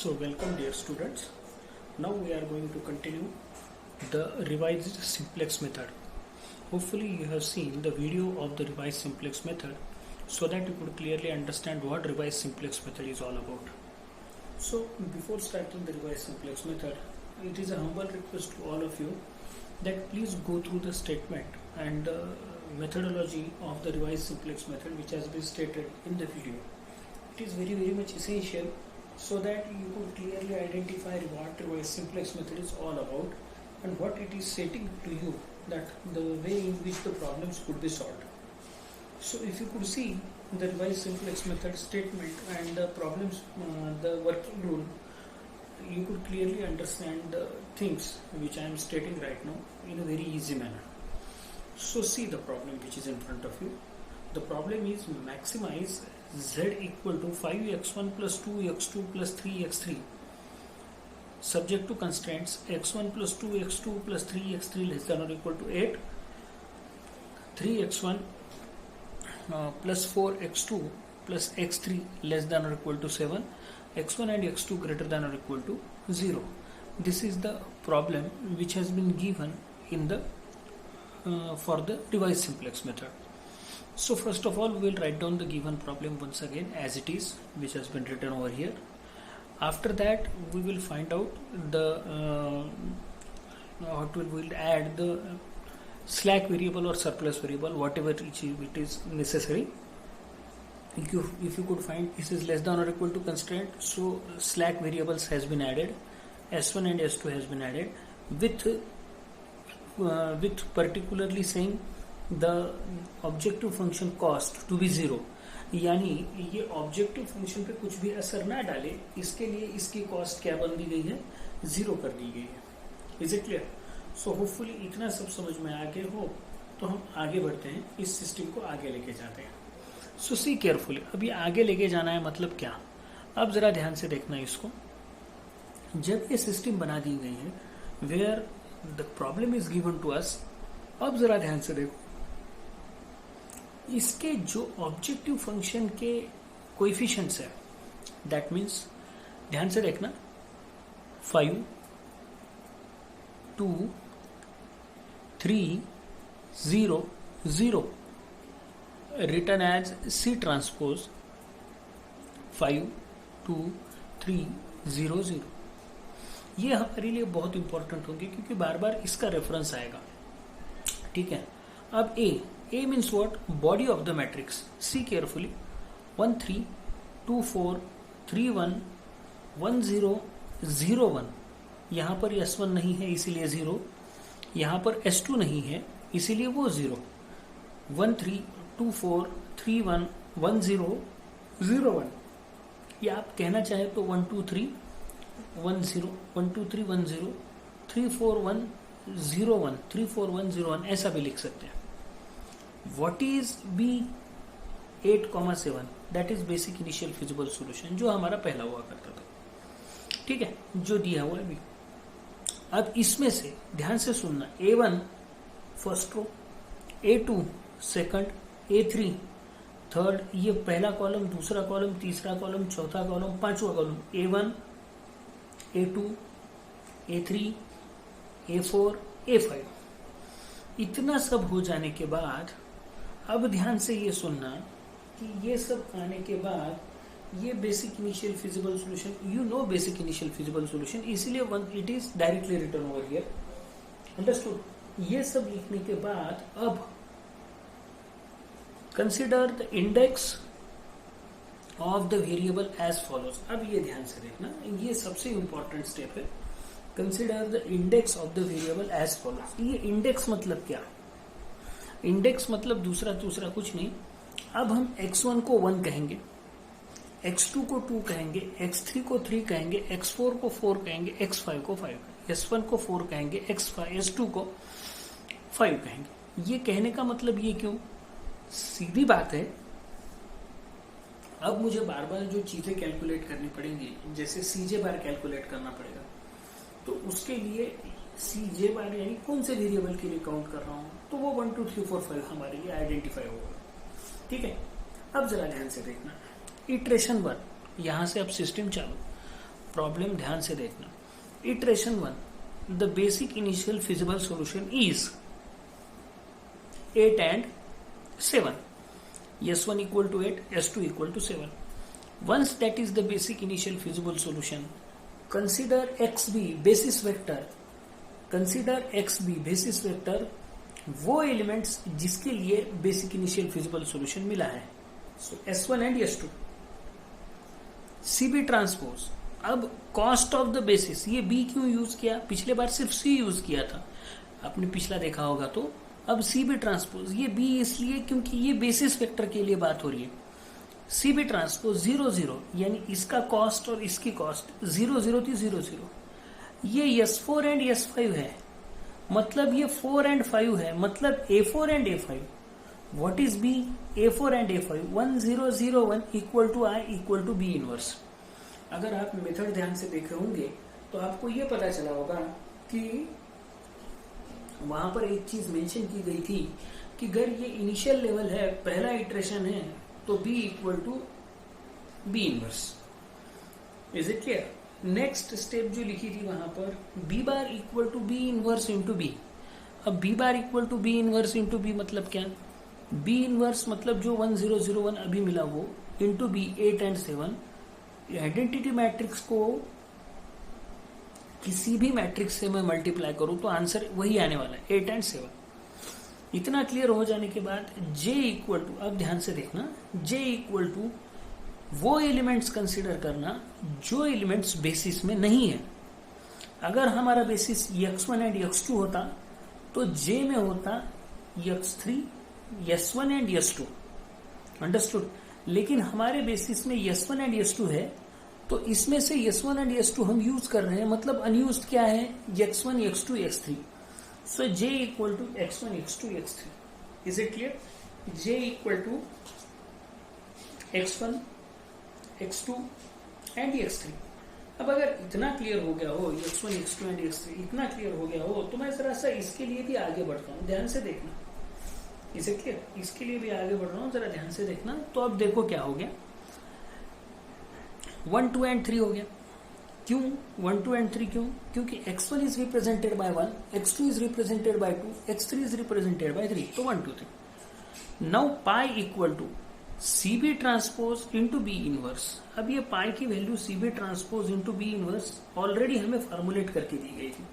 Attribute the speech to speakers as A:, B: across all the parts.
A: So welcome dear students. Now we are going to continue the revised simplex method. Hopefully you have seen the video of the revised simplex method so that you could clearly understand what revised simplex method is all about. So before starting the revised simplex method, it is a humble request to all of you that please go through the statement and methodology of the revised simplex method which has been stated in the video. It is very much essential so that you could clearly identify what revised simplex method is all about and what it is stating to you, that the way in which the problems could be solved. So if you could see the revised simplex method statement and the problems, the working rule, you could clearly understand the things which I am stating right now in a very easy manner. So see the problem which is in front of you. The problem is maximize z equal to 5x1 plus 2x2 plus 3x3 subject to constraints x1 plus 2x2 plus 3x3 less than or equal to 8, 3x1 plus 4x2 plus x3 less than or equal to 7, x1 and x2 greater than or equal to 0. This is the problem which has been given in the for the revised simplex method. So first of all, we will write down the given problem once again as it is, which has been written over here. After that, we will find out the we will add the slack variable or surplus variable, whatever it is necessary. If you could find this is less than or equal to constraint, so slack variables has been added, S1 and S2 has been added with particularly saying the objective function cost to be 0, यानी ये objective function पे कुछ भी असर ना डाले, इसके लिए इसकी कॉस्ट क्या बन दी गई है, 0 कर दी गई है. Is it clear? So hopefully इतना सब समझ में आ गए हो तो हम आगे बढ़ते हैं, इस सिस्टम को आगे लेके जाते हैं. सो सी केयरफुली. अभी आगे लेके जाना है मतलब क्या, अब जरा ध्यान से देखना इसको. जब ये सिस्टम बना दी गई है where the problem is given to us, अब जरा ध्यान से देखो इसके जो ऑब्जेक्टिव फंक्शन के कोएफिशिएंट्स है, दैट मीन्स ध्यान से देखना 5, 2, 3, 0, 0 written as C transpose 5, 2, 3, 0, 0. ये हमारे लिए बहुत इंपॉर्टेंट होंगे क्योंकि बार बार इसका रेफरेंस आएगा. ठीक है. अब A means what? Body of the matrix. See carefully. 1 3 2 4 3 1 1 0 0 1. यहाँ पर S1 नहीं है इसीलिए 0. यहाँ पर S2 नहीं है इसीलिए वो 0. 1 3 2 4 3 1 1 0 0 1. या आप कहना चाहे तो 1 2 3 1 0 1 2 3 1 0 3 4 1 0 1 3 4 1 0 1 ऐसा भी लिख सकते हैं. What is B 8,7? That is basic initial feasible solution जो हमारा पहला हुआ करता था. ठीक है, जो दिया हुआ है B. अब इसमें से ध्यान से सुनना, A1 first row, A2 second, A3 third, ये पहला कॉलम, दूसरा कॉलम, तीसरा कॉलम, चौथा कॉलम, पांचवा column, A1 A2 A3 A4 A5. इतना सब हो जाने के बाद अब ध्यान से ये सुनना कि ये सब आने के बाद ये basic initial feasible solution, you know basic initial feasible solution, इसीलिए it is directly written over here. Understood? ये सब लिखने के बाद अब consider the index of the variable as follows. अब ये ध्यान से देखना, ये सबसे इंपॉर्टेंट स्टेप है. Consider the index of the variable as follows. ये इंडेक्स मतलब क्या? इंडेक्स मतलब दूसरा कुछ नहीं. अब हम x1 को 1 कहेंगे, x2 को 2 कहेंगे, x3 को 3 कहेंगे, x4 को 4 कहेंगे, x5 को 5, s1 को 4 कहेंगे, s2 को 5 कहेंगे. ये कहने का मतलब ये क्यों? सीधी बात है. अब मुझे बार बार जो चीजें कैलकुलेट करनी पड़ेंगी, जैसे CJ बार कैलकुलेट करना पड़ेगा, तो उसके लिए CJ बार यानी कौन से वेरिएबल के लिए काउंट कर रहा हूं, तो वो 1 2 3 4 5 हमारे लिए आइडेंटिफाई होगा. ठीक है. अब जरा ध्यान से देखना, इटरेशन 1, यहां से अब सिस्टम चालू. प्रॉब्लम ध्यान से देखना. Iteration 1. The basic initial feasible solution is 8 and 7. S1 equal to 8, S2 equal to 7. Once that is the basic initial feasible solution, consider XB basis vector. Consider XB basis vector वो elements जिसके लिए basic initial feasible solution मिला है. सो S1 and S2. CB transpose. अब cost of the basis, ये B क्यों use किया? पिछले बार सिर्फ C यूज किया था, आपने पिछला देखा होगा. तो अब CB ट्रांसपोज, ये B इसलिए क्योंकि ये बेसिस वेक्टर के लिए बात हो रही है. CB ट्रांसपोज 0 0, यानी इसका कॉस्ट और इसकी कॉस्ट 0 0 थी 0 0. ये S4 एंड S5 है, मतलब ये 4 एंड 5 है, मतलब A4 and A5. What is B? A4 and A5 1 0 0 1 equal to I equal to B inverse. अगर आप मेथड ध्यान से देखे होंगे तो आपको ये पता चला होगा कि वहां पर एक चीज मेंशन की गई थी कि अगर ये इनिशियल लेवल है, पहला इटरेशन है, तो B equal to B inverse. Is it clear? Next step जो लिखी थी वहां पर B bar equal to B inverse into B. अब B bar equal to B inverse into B मतलब क्या? B इनवर्स मतलब जो 1 0 0 1 अभी मिला वो into B 8 and 7. Identity matrix को किसी भी मैट्रिक्स से मैं मल्टीप्लाई करूं तो आंसर वही आने वाला है, 8 एंड 7. इतना क्लियर हो जाने के बाद J इक्वल टू, अब ध्यान से देखना, J इक्वल टू वो एलिमेंट्स कंसीडर करना जो एलिमेंट्स बेसिस में नहीं है. अगर हमारा बेसिस x1 एंड x2 होता तो J में होता x3, S1 and S2. Understood? लेकिन हमारे बेसिस में S1 एंड S2 है, तो इसमें से S1 एंड S2 हम यूज कर रहे हैं, मतलब अनयूज्ड क्या है? x1 x2 x3. So J equal to x1 x2 x3. Is it clear? J equal to x1 x2 and x3. अब अगर इतना क्लियर हो गया हो, x1 x2 एंड x3 इतना क्लियर हो गया हो, तो मैं जरा सा इसके लिए भी आगे बढ़ता हूँ. ध्यान से देखना. इसे क्लियर? इसके लिए भी आगे बढ़ रहा हूँ, जरा ध्यान से देखना. तो अब देखो क्या हो गया. 1 2 एंड 3 हो गया. क्यों 1 2 एंड 3? क्यों? क्योंकि x1 is represented by 1, x2 is represented by 2, x3 is represented by 3. तो 1 2 3. Now pi equal to CB transpose into B inverse. अब ये पाई की value CB transpose into B inverse already हमें फॉर्मुलेट करके दी गई थी.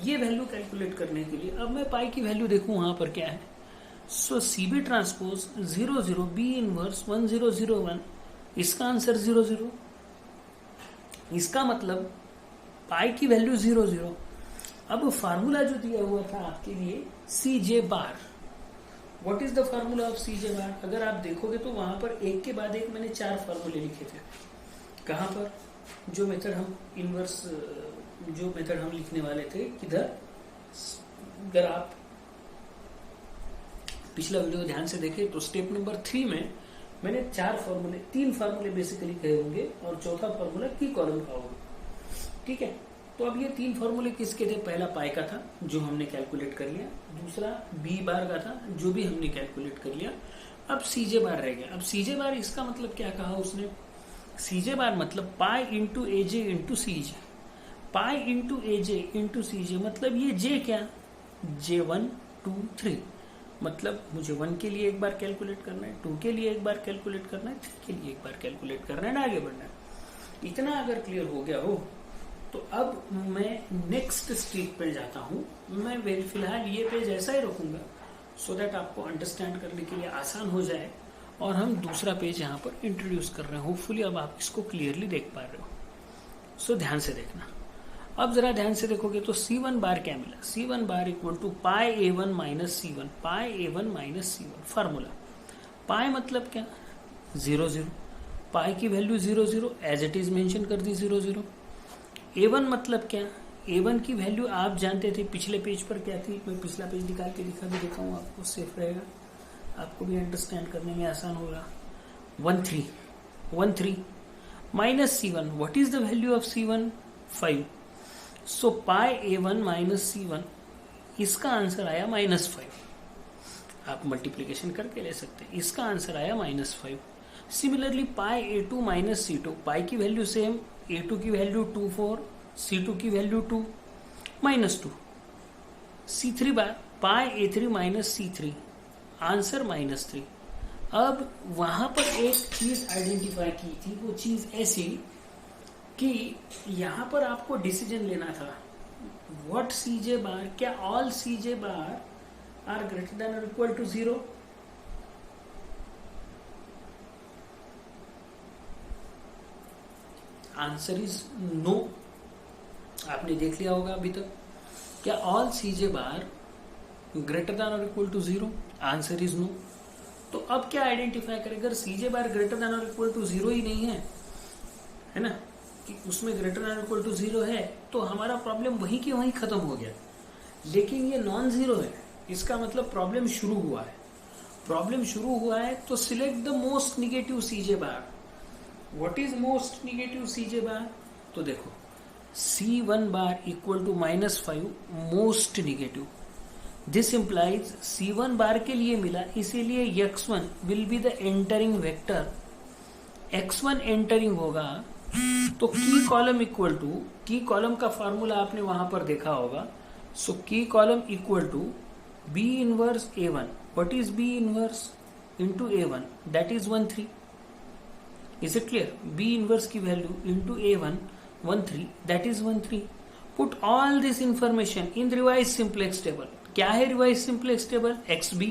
A: ये वैल्यू कैलकुलेट करने के लिए अब मैं पाई की वैल्यू देखूं वहां पर क्या है. सो CB ट्रांसपोज 0 0 B इनवर्स 1 0 0 1. इसका आंसर 0 0. इसका मतलब पाई की वैल्यू 0 0. अब फार्मूला जो दिया हुआ था आपके लिए CJ bar. What is the formula of CJ बार? अगर आप देखोगे तो वहां पर एक के बाद एक मैंने 4 फार्मूले लिखे थे. कहां पर? जो मेथड हम इनवर्स, जो मेथड हम लिखने वाले थे, किधर? अगर आप पिछला वीडियो ध्यान से देखें तो स्टेप नंबर 3 में मैंने 3 फार्मूले बेसिकली कहे होंगे और चौथा फार्मूला की कॉलम का होगा. ठीक है? तो अब ये 3 फार्मूले किसके थे? पहला पाई का था जो हमने कैलकुलेट कर लिया, दूसरा B बार का था जो भी हमने कैलकुलेट कर लिया. अब CJ बार रह गया. अब CJ बार इसका मतलब क्या कहा उसने? CJ बार मतलब pi into AJ into CJ. Pi into AJ into CJ मतलब ये J क्या? J1 2 3. मतलब मुझे 1 के लिए एक बार कैलकुलेट करना है, 2 के लिए एक बार कैलकुलेट करना है, 3 के लिए एक बार कैलकुलेट करना है, आगे बढ़ना है. इतना अगर क्लियर हो गया हो तो अब मैं नेक्स्ट स्टेप पे जाता हूं. मैं फिलहाल ये पेज ऐसा ही रखूंगा सो दैट आपको अंडरस्टैंड करने के लिए आसान हो जाए, और हम दूसरा पेज यहाँ पर इंट्रोड्यूस कर रहे हैं. होपफुली अब आप इसको क्लियरली देख पा रहे हो. सो ध्यान से देखना. अब जरा ध्यान से देखोगे तो C1 बार क्या मिला? C1 bar equal to pi A1 minus C1. Pi A1 minus C1 formula. Pi मतलब क्या? 0 0. पाई की value 0 0 as it is mention कर दी 0 0. A1 मतलब क्या? A1 की वैल्यू आप जानते थे पिछले पेज पर क्या थी. मैं पिछला पेज निकाल के दिखा भी देता हूँ आपको, सेफ रहेगा, आपको भी अंडरस्टैंड करने में आसान होगा. 1 3 minus C1. What is the value of C1? 5. So pi A1 minus C1, इसका आंसर आया -5. आप मल्टीप्लीकेशन करके ले सकते हैं. इसका आंसर आया -5. सिमिलरली पाई A2 माइनस C2, पाई की वैल्यू सेम, A2 की वैल्यू 2 4, C2 की वैल्यू 2 -2, C3 बार पाई A3 माइनस C3, आंसर -3। अब वहां पर एक चीज आइडेंटिफाई की थी, वो चीज ऐसी कि यहां पर आपको डिसीजन लेना था व्हाट Cj बार, क्या all Cj bar are greater than or equal to 0। Answer is no. आपने देख लिया होगा अभी तक, क्या all Cj bar greater than or equal to 0, answer is no. तो अब क्या आइडेंटिफाई करें, अगर Cj bar greater than or equal to 0 ही नहीं है ना, कि उसमें greater than or equal to 0 है, तो हमारा प्रॉब्लम वहीं की वहीं खत्म हो गया। लेकिन ये नॉन जीरो है, इसका मतलब प्रॉब्लम शुरू हुआ है। प्रॉब्लम शुरू हुआ है तो select the most negative Cj bar. What is most negative Cj bar? तो देखो C1 bar equal to -5 most negative. This implies C1 bar के लिए मिला, इसीलिए x1 will be the entering vector. x1 entering होगा तो की column equal to, key column का फॉर्मूला आपने वहां पर देखा होगा। So key column equal to B inverse A1। What is B inverse into A1? That is 1 3। Is it clear? B inverse की value into A1 1 3, that is 1 3। Put all this information in revise simplex table. क्या है revise simplex table? XB,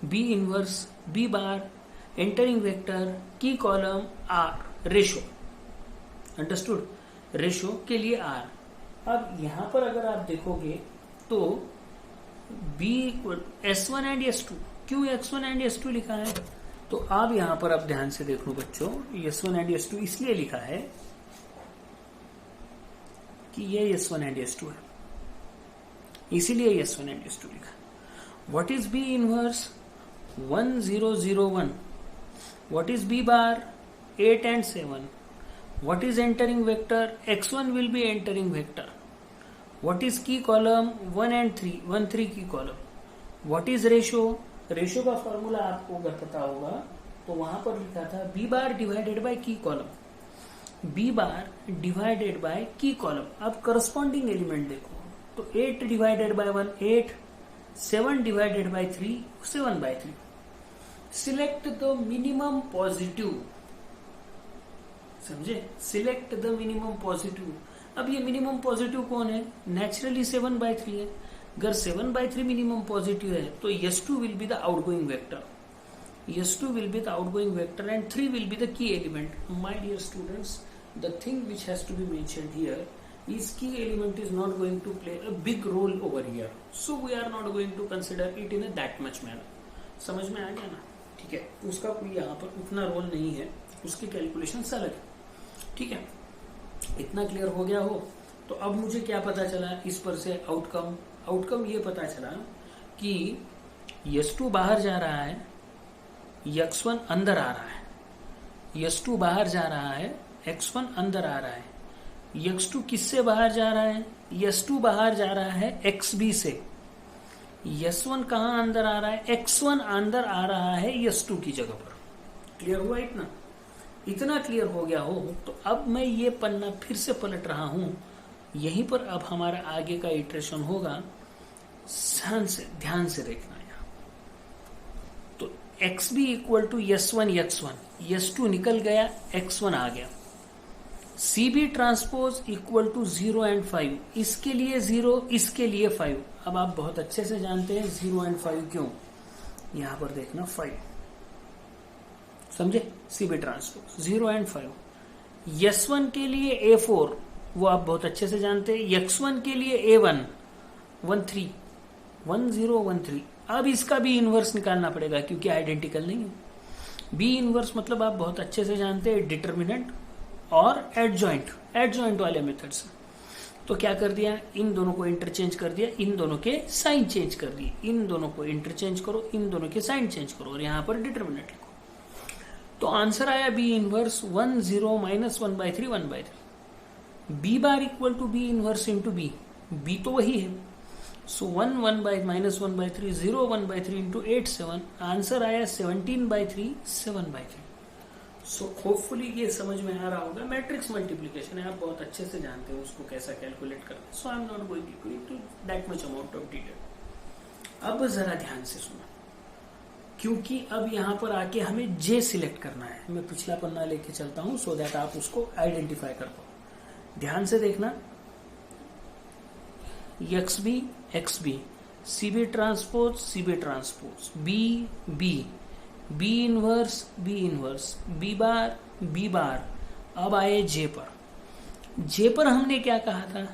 A: B inverse, B bar, entering vector, key column, R, ratio. Understood? Ratio के लिए R। अब यहां पर अगर आप देखोगे तो B equal S1 and S2। क्यों X1 एंड S2 लिखा है? तो अब यहां पर आप ध्यान से देख लो बच्चों, S1 एंड S2 इसलिए लिखा है कि ये S1 एंड S2 है, इसीलिए S1 एंड S2 लिखा। What is B inverse? 1 0 0 1। What is B bar? 8 and 7। What is entering vector? X1 will be entering vector. What is key column? 1 and 3, 1 3 key column. What is ratio? Ratio का formula आपको अगर पता होगा तो वहां पर लिखा था B bar divided by key column, B bar divided by key column. अब करस्पॉन्डिंग एलिमेंट देखो तो 8 divided by 1 8, 7 divided by 3 7 by 3। Select the minimum positive, समझे? Select the minimum positive. अब ये मिनिमम पॉजिटिव कौन है? नेचुरली 7 बाय 3 है। अगर 7 बाय 3 मिनिमम पॉजिटिव है तो S2 will be the outgoing vector, S2 will be the outgoing vector and 3 will be the key element. My dear students, the thing which has to be mentioned here is key element is not going to play a big role over here. So we are not going to consider it in a that much manner. समझ में आ गया ना? ठीक है, उसका कोई यहाँ पर उतना रोल नहीं है, उसकी कैलकुलेशन अलग है। ठीक है, इतना क्लियर हो गया हो तो अब मुझे क्या पता चला इस पर से? आउटकम ये पता चला कि S2 बाहर जा रहा है, X1 अंदर आ रहा है। S2 बाहर जा रहा है, X1 अंदर आ रहा है। X2 किससे बाहर जा रहा है? S2 बाहर जा रहा है XB से। S1 कहाँ अंदर आ रहा है? X1 अंदर आ रहा है S2 की जगह पर। क्लियर हुआ? इतना क्लियर हो गया हो तो अब मैं ये पन्ना फिर से पलट रहा हूं, यहीं पर अब हमारा आगे का इटरेशन होगा। ध्यान से देखना यहाँ। तो XB equal to S1 S2 निकल गया, X1 आ गया। CB transpose equal to 0 and 5। इसके लिए 0, इसके लिए 5। अब आप बहुत अच्छे से जानते हैं 0 एंड 5 क्यों। यहां पर देखना 5, समझे? CB transpose 0 and 5। S1 के लिए A4, वो आप बहुत अच्छे से जानते हैं। X1 के लिए A1 1 3 1 0 1 3। अब इसका भी इनवर्स निकालना पड़ेगा क्योंकि आइडेंटिकल नहीं है। बी इनवर्स मतलब आप बहुत अच्छे से जानते हैं, डिटर्मिनेंट और एडजॉइंट वाले मेथड से। तो क्या कर दिया? इन दोनों को इंटरचेंज कर दिया, इन दोनों के साइन चेंज कर दिए। इन दोनों को इंटरचेंज करो, इन दोनों के साइन चेंज करो और यहां पर डिटर्मिनेंट लिखो। तो आंसर आया B inverse 1 0 minus 1 by 3 1 by 3। B bar equal to B inverse into B, B तो वही है। So 1 1 by minus 1 by 3 0 1 by 3 into 8 7। Answer आया 17 बाय 3 7 बाय 3। सो होपफुली ये समझ में आ रहा होगा। मैट्रिक्स मल्टीप्लीकेशन है, आप बहुत अच्छे से जानते हो उसको कैसा कैलकुलेट करना है। So I am not going to that much amount of detail. अब जरा ध्यान से सुनो, क्योंकि अब यहां पर आके हमें जे सिलेक्ट करना है। मैं पिछला पन्ना लेके चलता हूं सो दैट आप उसको आइडेंटिफाई कर पाओ। ध्यान से देखना, X B CB transpose B inverse B bar. अब आए जे पर हमने क्या कहा था,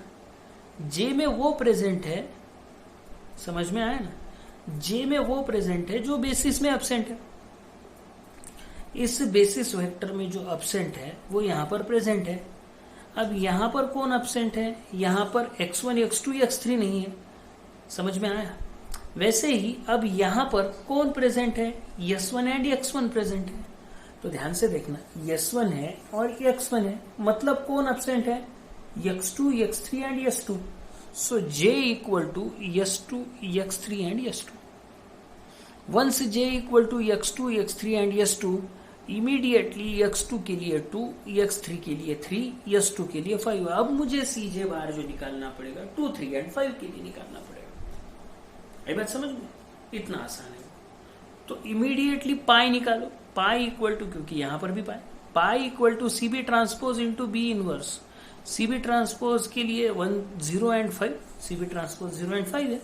A: जे में वो प्रेजेंट है, समझ में आया ना, जे में वो प्रेजेंट है जो बेसिस में एब्सेंट है। इस बेसिस वेक्टर में जो एब्सेंट है वो यहां पर प्रेजेंट है। अब यहां पर कौन एब्सेंट है, यहां पर x1 x2 x3 नहीं है, समझ में आया। वैसे ही अब यहां पर कौन प्रेजेंट है, s1 एंड x1 प्रेजेंट है। तो ध्यान से देखना, s1 है और x1 है, मतलब कौन एब्सेंट है, x2 x3 and s2। So J equal to S2, X3 and S2. Once J equal to X2, X3 and S2, immediately X2 के लिए 2, X3 के लिए 3, S2 के लिए 5। अब मुझे CJ बार जो निकालना पड़ेगा 2, 3 and 5 के लिए निकालना पड़ेगा। ये बात समझ में, इतना आसान है। तो इमीडिएटली पाई निकालो, पाई इक्वल टू, क्योंकि यहां पर भी pi equal to CB transpose into B inverse. CB transpose के लिए 1 0 एंड 5, सीबी ट्रांसपोज 0 एंड 5 है।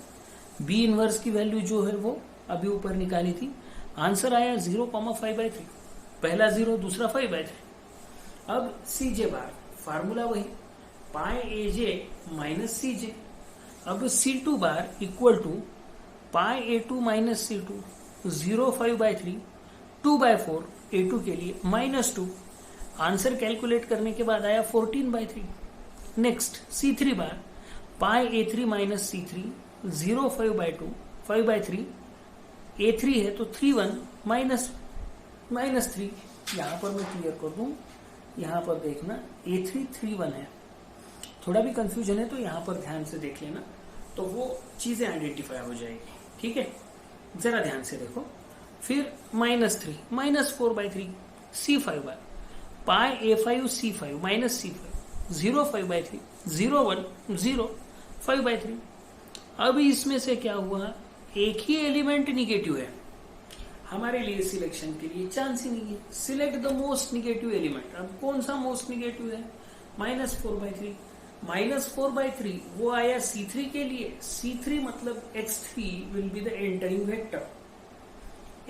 A: बी इनवर्स की वैल्यू जो है वो अभी ऊपर निकाली थी, आंसर आया 0,5/3। पहला 0, दूसरा 5/3। अब सीजे बार फार्मूला वही, पाई एजे माइनस सीजे। अब C2 bar equal to pi A2 minus C2, 0,5/3, 2/4 A2 के लिए -2। आंसर कैलकुलेट करने के बाद आया 14/3। नेक्स्ट C3 बार पाई A3 माइनस C3, 0,5/2, 5/3। A3 है तो 3/1 -3। यहां पर मैं क्लियर कर दूं, यहां पर देखना A3 3/1 है। थोड़ा भी कंफ्यूजन है तो यहां पर ध्यान से देख लेना, तो वो चीजें आइडेंटिफाई हो जाएगी। ठीक है, जरा ध्यान से देखो। फिर -3 -4/3 C5 बार पाई A5 C5 माइनस C5, 0,5/3, 0,1 0, 5/3। अब इसमें से क्या हुआ, एक ही एलिमेंट निगेटिव है, हमारे लिए सिलेक्शन के लिए चांस ही नहीं है। Select the most negative element. अब कौन सा मोस्ट निगेटिव है, -4/3। -4/3 वो आया C3 के लिए। C3 मतलब X3 will be the entering vector.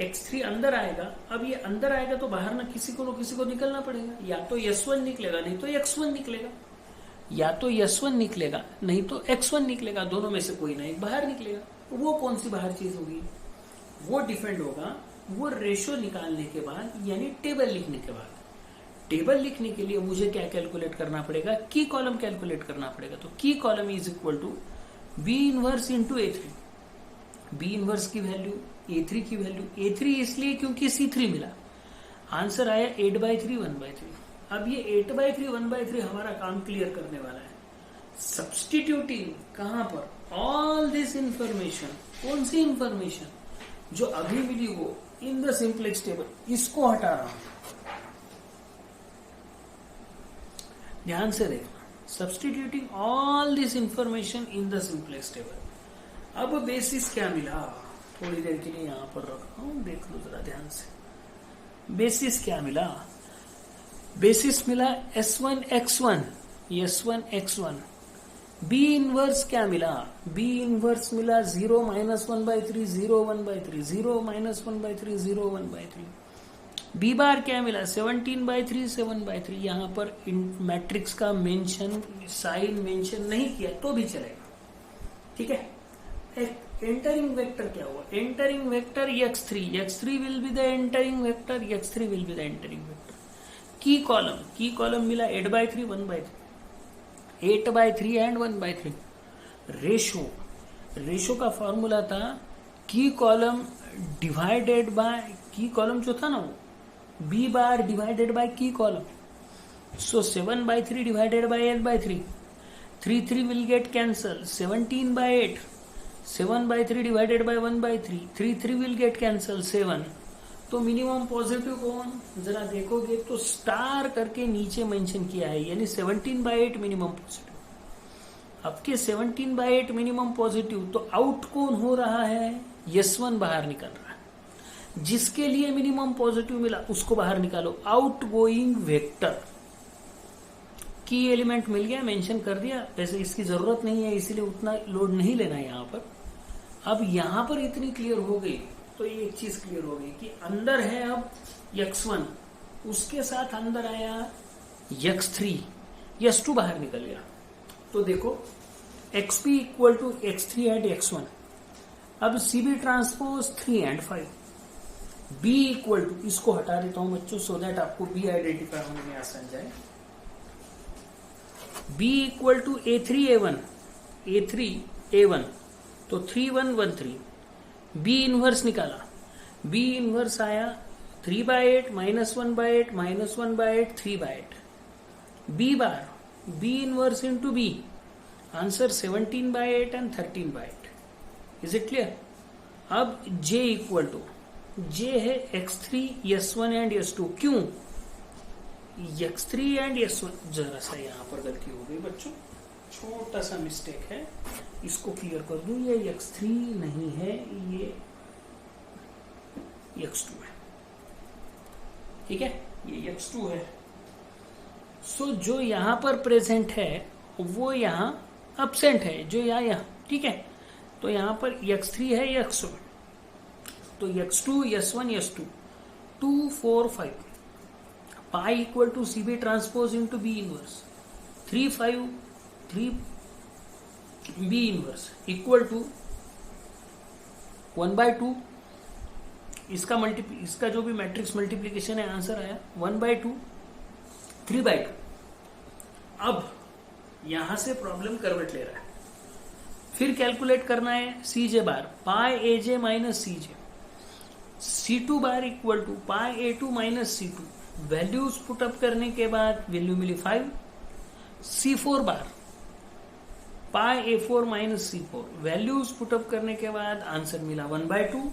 A: X3 अंदर आएगा। अब ये अंदर आएगा तो बाहर ना किसी को निकलना पड़ेगा, या तो S1 निकलेगा नहीं तो X1 निकलेगा, या तो S1 निकलेगा नहीं तो X1 निकलेगा, दोनों में से कोई ना एक बाहर निकलेगा। तो वो कौन सी बाहर चीज होगी, वो डिपेंड होगा वो रेशो निकालने के बाद, यानी टेबल लिखने के बाद। टेबल लिखने के लिए मुझे क्या कैलकुलेट करना पड़ेगा, की कॉलम कैलकुलेट करना पड़ेगा। तो की column is equal to B inverse into A3। B inverse की वैल्यू, A3 की वैल्यू, A3 इसलिए क्योंकि C3 मिला। आंसर आया 8/3 1/3। अब ये 8/3 1/3 हमारा काम क्लियर करने वाला है। सब्स्टिट्यूटिंग कहां पर, ऑल दिस इंफॉर्मेशन, कौन सी इंफॉर्मेशन जो अभी मिली वो इन द सिंप्लेक्स टेबल, इसको हटा रहा हूं। ध्यान से देखना, substituting all this information in the simplex table. अब बेसिस क्या मिला, थोड़ी देर के लिए यहां पर रखा हूं, देख लो जरा ध्यान से। बेसिस क्या मिला, बेसिस मिला S1 x1। बी इनवर्स क्या मिला, बी इनवर्स मिला 0 -1/3 0 1/3 0 -1/3 0 1/3। बी बार क्या मिला 17/3 7/3। यहां पर मैट्रिक्स का मेंशन, साइन मेंशन नहीं किया तो भी चलेगा, ठीक है। एंटरिंग वेक्टर क्या हुआ, entering vector x3 will be the entering vector, x3 will be the entering vector. Key column मिला 8/3 1/3, 8/3 एंड 1/3। रेशो का फॉर्मूला था की column divided by, key column जो था ना वो B bar divided by key column. So 7/3 divided by 8/3, 3 will get cancel, 17/8, 7/3 divided by 1/3, 3 will get cancel, 7, तो minimum positive कौन, जरा देखोगे तो स्टार करके नीचे मेंशन किया है, यानी 17/8 मिनिमम पॉजिटिव। आपके 17/8 मिनिमम पॉजिटिव, तो आउट कौन हो रहा है, S1 बाहर निकल रहा है। जिसके लिए मिनिमम पॉजिटिव मिला उसको बाहर निकालो। आउट गोइंग वेक्टर की एलिमेंट मिल गया, मेंशन कर दिया। वैसे इसकी जरूरत नहीं है, इसीलिए उतना लोड नहीं लेना है यहाँ पर। अब यहां पर इतनी क्लियर हो गई, तो एक चीज क्लियर हो गई कि अंदर है अब x1, उसके साथ अंदर आया x3, S2 बाहर निकल गया। तो देखो xp equal to x3 and x1। अब CB transpose 3 and 5, B equal to, इसको हटा देता हूं बच्चों सो दैट आपको B आइडेंटिफाई होने में आसान जाए। B equal to A3 A1, तो 3 1 1 3। B इनवर्स निकाला, B इनवर्स आया 3/8 -1/8 -1/8 3/8। B bar, B inverse into B, answer 17/8 and 13/8। Is it clear? अब J इक्वल टू, J है x3 S1 एंड S2। क्यों x3 एंड S1? जरा सा यहां पर गलती हो गई बच्चों, छोटा सा मिस्टेक है, इसको क्लियर कर दूं। ये x3 नहीं है, ये x2 है, ठीक है, ये x2 है। सो जो यहां पर प्रेजेंट है वो यहां अब्सेंट है, जो यहां, ठीक है। तो यहां पर x3 है, x1, तो x2 S1 S2 2 4 5। Pi equal to CB transpose into B inverse 3 5 3 B inverse equal to 1/2। इसका इसका जो भी मैट्रिक्स मल्टीप्लीकेशन है, आंसर आया 1/2 3/2। अब यहां से प्रॉब्लम करवट ले रहा है, फिर कैलकुलेट करना है CJ bar, pi AJ minus CJ, C2 bar equal to pi A2 minus C2। Values put up करने के बाद वैल्यू मिली 5। C4 bar, pi A4 minus C4, values put up करने के बाद आंसर मिला 1/2।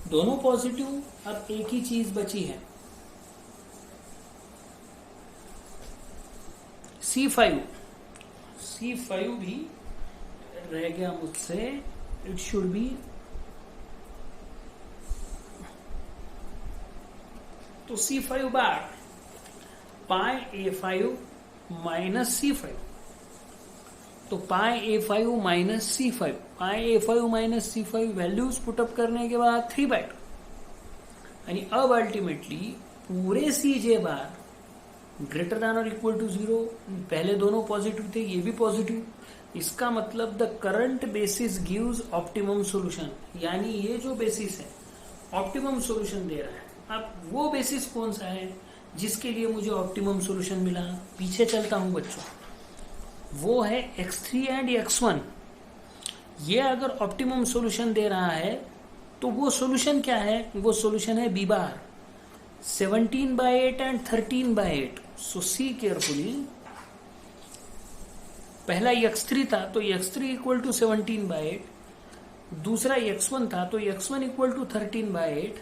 A: दोनों पॉजिटिव। अब एक ही चीज बची है, C5 भी रह गया मुझसे, इट शुड बी, तो C5 बार पाई A5 माइनस C5, तो पाई A5 माइनस C5, पाई A5 minus C5 values put up करने के बाद 3/2। यानी अब अल्टीमेटली पूरे CJ bar greater than or equal to 0। पहले दोनों पॉजिटिव थे, ये भी पॉजिटिव। इसका मतलब the current basis gives optimum solution, यानी ये जो बेसिस है ऑप्टिमम सॉल्यूशन दे रहा है। अब वो बेसिस कौन सा है जिसके लिए मुझे ऑप्टिमम सॉल्यूशन मिला? पीछे चलता हूं बच्चों, वो है x3 एंड x1। ये अगर ऑप्टिमम सॉल्यूशन दे रहा है तो वो सॉल्यूशन क्या है? वो सॉल्यूशन है B bar 17/8 and 13/8। So see carefully, पहला x3 था तो x3 इक्वल टू 17/8, दूसरा x1 था तो x1 इक्वल टू 13/8।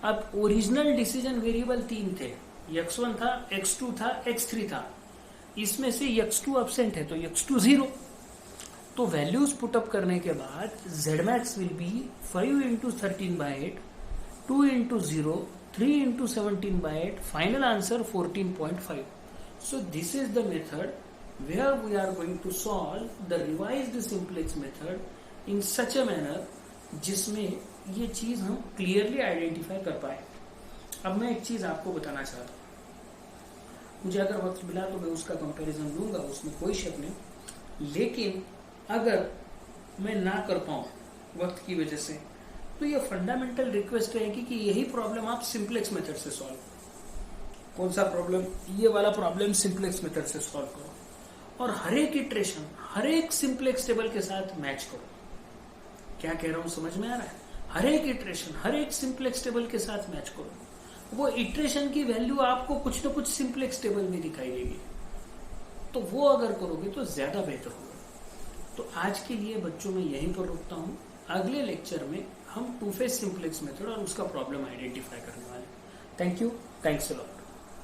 A: अब ओरिजिनल डिसीजन वेरिएबल 3 थे, x1 था, x2 था, x3 था। इसमें से x2 एब्सेंट है तो x2 0। तो वैल्यूज पुटअप करने के बाद zmax will be 5 into 13/8, 2 into 0, 3 into 17/8, final answer 14.5। So this is the method where we are going to solve the revised simplex method in such a manner जिसमें ये चीज हम क्लियरली आइडेंटिफाई कर पाए। अब मैं एक चीज आपको बताना चाहता हूं, मुझे अगर वक्त मिला तो मैं उसका कंपैरिजन लूंगा, उसमें कोई शक नहीं। लेकिन अगर मैं ना कर पाऊं वक्त की वजह से, तो ये फंडामेंटल रिक्वेस्ट रहेगी कि यही प्रॉब्लम आप सिंप्लेक्स मेथड से सॉल्व करो। कौन सा प्रॉब्लम? ये वाला प्रॉब्लम सिंप्लेक्स मेथड से सॉल्व करो और हर एक इटरेशन हर एक सिंप्लेक्स टेबल के साथ मैच करो। क्या कह रहा हूं समझ में आ रहा है? हर एक इटरेशन हर एक सिंप्लेक्स टेबल के साथ मैच करो। वो इटरेशन की वैल्यू आपको कुछ न कुछ सिंप्लेक्स टेबल में दिखाई देगी, तो वो अगर करोगे तो ज्यादा बेहतर होगा। तो आज के लिए बच्चों में यहीं पर रुकता हूं। अगले लेक्चर में हम टू फेज सिंप्लेक्स मेथड और उसका प्रॉब्लम आइडेंटिफाई करने वाले हैं। Thank you, thanks a lot.